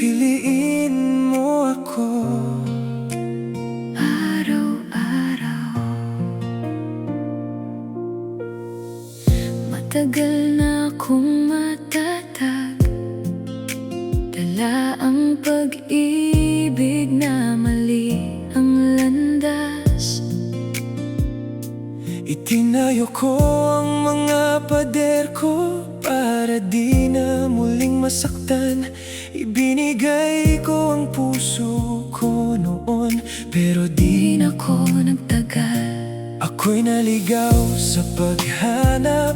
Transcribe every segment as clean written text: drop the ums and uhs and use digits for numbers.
Pipiliin mo ako araw-araw. Matagal na akong matatag, dala ang pag-ibig na mali ang landas. Itinayo ko ang mga pader ko para di na muling masaktan. Ibinigay ko ang puso ko noon, pero di Di na ako nagtagal. ako'y naligaw sa paghanap,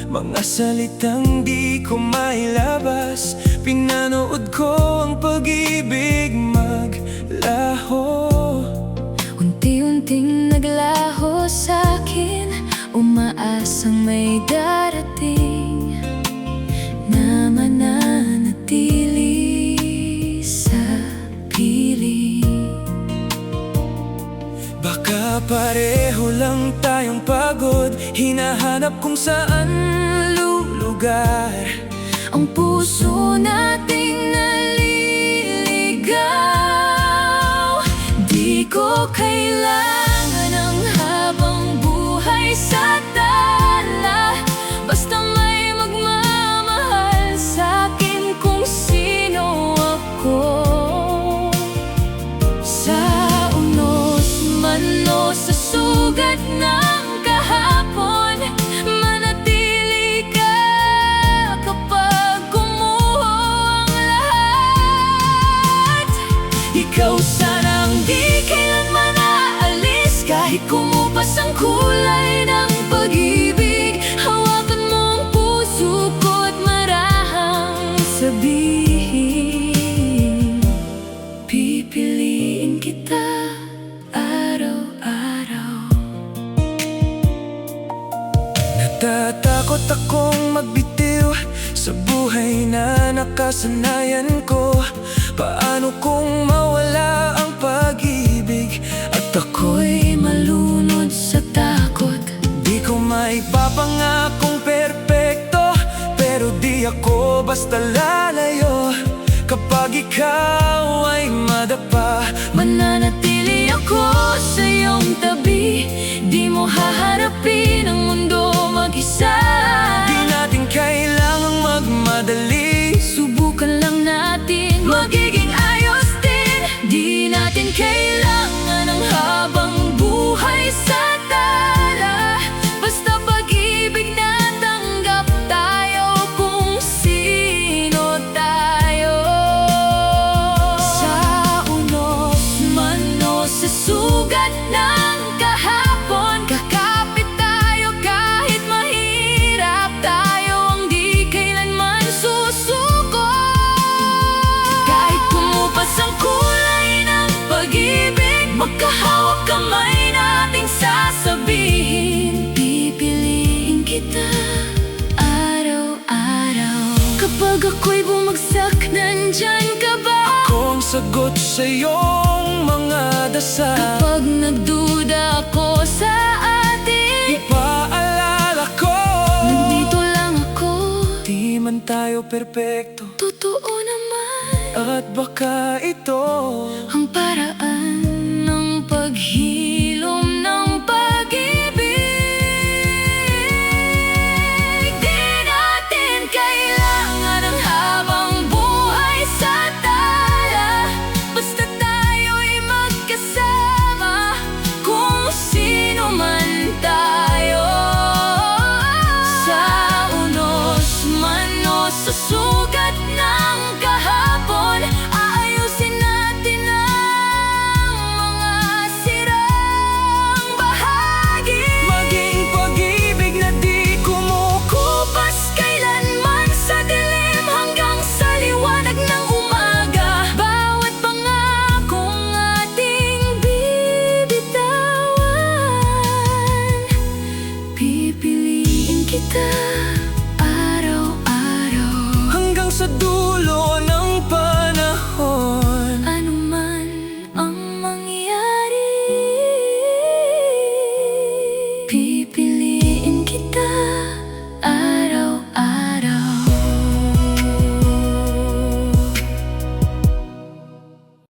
mga salitang di ko mailabas. Pinanood ko ang pag-ibig maglaho. Unti-unting naglaho sa'kin, umaasang may darating na mananatili sa piling. Baka pareho lang tayong pagod, hinahanap kung saan lulugar Ang puso nating naliligaw. Di ko kailangan ng habang buhay sa tala, basta may magmamahal sa'kin kung sino ako. Sa unos man o sa sugat ng kahapon, manatili ka kapag kumuho ang lahat. Ikaw sanang di kailanman aalis, kahit kumupas ang kulay ng pag-ibig. Hawakan mo ang puso ko at marahang sabihin, pipiliin kita araw-araw. Natatakot akong magbitiw sa buhay na nakasanayan ko. Paano kung mawala ang pag-ibig at ako'y Malunod sa takot, di ko maipapangakong perpekto, pero di ako basta lalayo kapag ikaw ay madapa. mananatili ako sa iyong tabi. Di mo haharapin ang mundo mag-isa. Di natin kailangang magmadali, Subukan lang natin, magiging ayos din. Di natin kailangan ng habang buhay sa tala, basta pag-ibig na tanggap tayo kung sino tayo. Sa unos man o sa sugat ng kahapon, kakapit tayo kahit mahirap. Tayo ang di kailanman susuko. Kahit kumupas ang kulay ng pag-ibig, magkahawak kamay nating sasabihin, pipiliin kita araw-araw. Kapag ako'y bumagsak, nandyan ka ba? ako ang sagot sa iyong mga dasal. Kapag nagduda ako sa atin, Ipaalala ko, nandito lang ako. di man tayo perpekto, Totoo naman at baka ito ang paraan ng paghilom ng pag-ibig. Di natin kailangan ng habang buhay sa tala, basta tayo'y magkasama kung sino man tayo. Sa unos man o sa sugat ng kahapon, aayusin natin ang mga sirang bahagi. maging pag-ibig na di kumukupas Kailanman sa dilim hanggang sa liwanag ng umaga. Bawat pangakong ating bibitawan, pipiliin kita